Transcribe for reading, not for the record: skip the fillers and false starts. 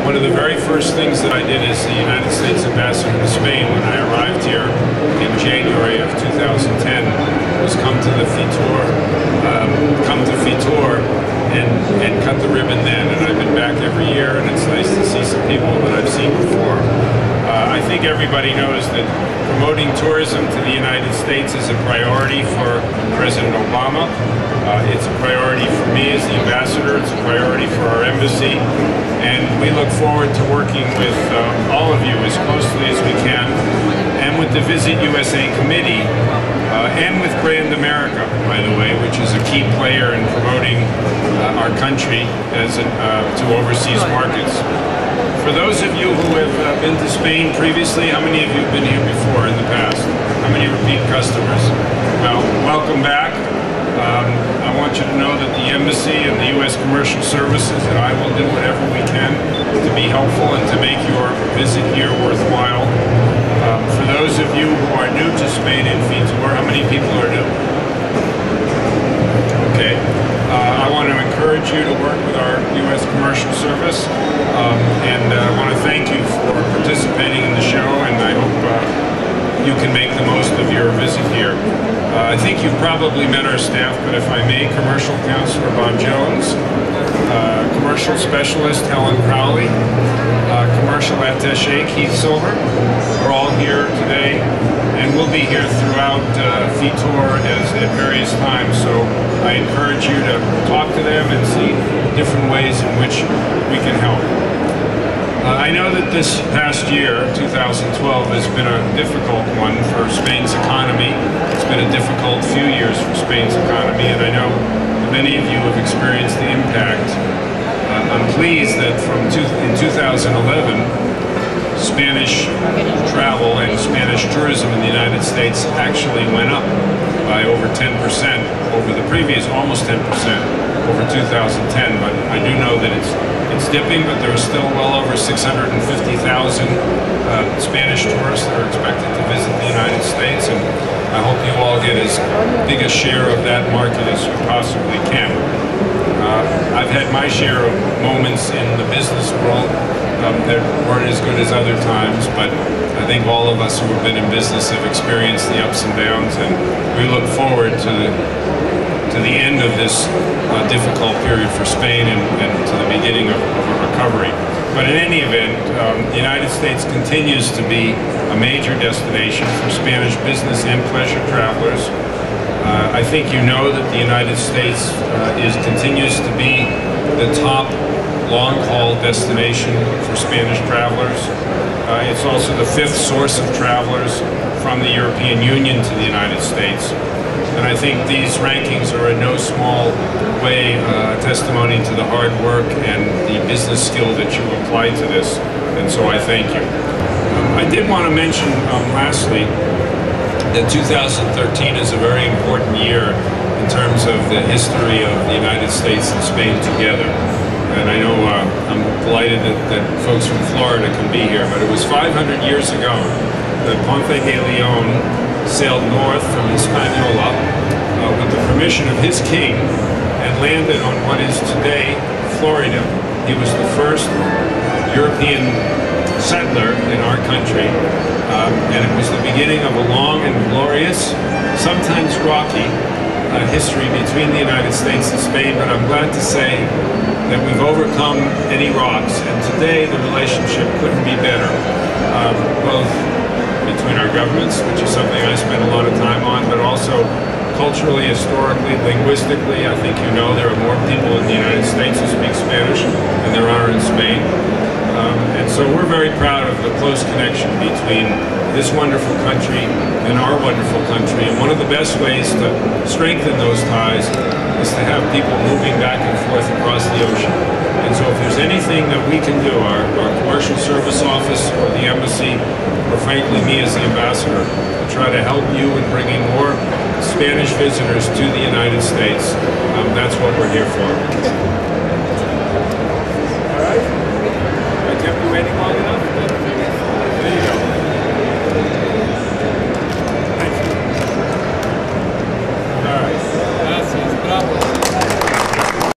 One of the very first things that I did as the United States Ambassador to Spain when I arrived here in January of 2010 was come to Fitur and cut the ribbon then. And I've been back every year, and it's nice to see some people that I've seen before. I think everybody knows that promoting tourism to the United States is a priority for President Obama. It's a priority for me as the ambassador. It's a priority for our embassy. And we look forward to working with all of you as closely as we can, and with the Visit USA Committee, and with Brand America, by the way, which is a key player in promoting our country as to overseas markets. For those of you who have been to Spain previously, how many of you have been here before in the past? How many repeat customers? Well, welcome back. I want you to know that the Embassy and the U.S. Commercial Services and I will do whatever we can to be helpful and to make your visit here worthwhile. For those of you who are new to Spain and Fitur, how many people are new? Okay. I want to encourage you to work with our U.S. Commercial Service, and I want to thank you for participating in the show, and I hope you can make the most of your visit here. I think you've probably met our staff, but if I may, Commercial Counselor Bob Jones, Commercial Specialist Helen Crowley, Commercial Attaché Keith Silver, are all here today, and we'll be here throughout Fitur at various times, so I encourage you to talk to them and see different ways in which we can help. I know that this past year, 2012, has been a difficult one for Spain's economy. It's been a difficult few years for Spain's economy, and I know many of you have experienced the impact. I'm pleased that in 2011, Spanish travel and Spanish tourism in the United States actually went up by over 10% over the previous, almost 10% over 2010. But I do know that it's dipping, but there are still well over 650,000 Spanish tourists that are expected to visit the United States, and I hope you all get as big a share of that market as you possibly can. I've had my share of moments in the business world that weren't as good as other times, but I think all of us who have been in business have experienced the ups and downs, and we look forward to the end of this difficult period for Spain and to the beginning of a recovery. But in any event, the United States continues to be a major destination for Spanish business and pleasure travelers. I think you know that the United States continues to be the top long-haul destination for Spanish travelers. It's also the 5th source of travelers from the European Union to the United States. And I think these rankings are in no small way testimony to the hard work and the business skill that you apply to this, and so I thank you. I did want to mention, lastly, that 2013 is a very important year in terms of the history of the United States and Spain together. And I know I'm delighted that folks from Florida can be here, but it was 500 years ago that Ponce de Leon sailed north from Hispaniola with the permission of his king and landed on what is today Florida. He was the first European settler in our country, and it was the beginning of a long and glorious, sometimes rocky, history between the United States and Spain, but I'm glad to say that we've overcome any rocks, and today the relationship couldn't be better, both between our governments, which is something I spend a lot of time on, but also culturally, historically, linguistically. I think you know there are more people in the United States who speak Spanish than there are in Spain. And so we're very proud of the close connection between this wonderful country and our wonderful country. And one of the best ways to strengthen those ties is to have people moving back and forth across the ocean. And so if there's anything that we can do, our commercial service office or the embassy, or frankly me as the ambassador, to try to help you in bringing more Spanish visitors to the United States, that's what we're here for. All right.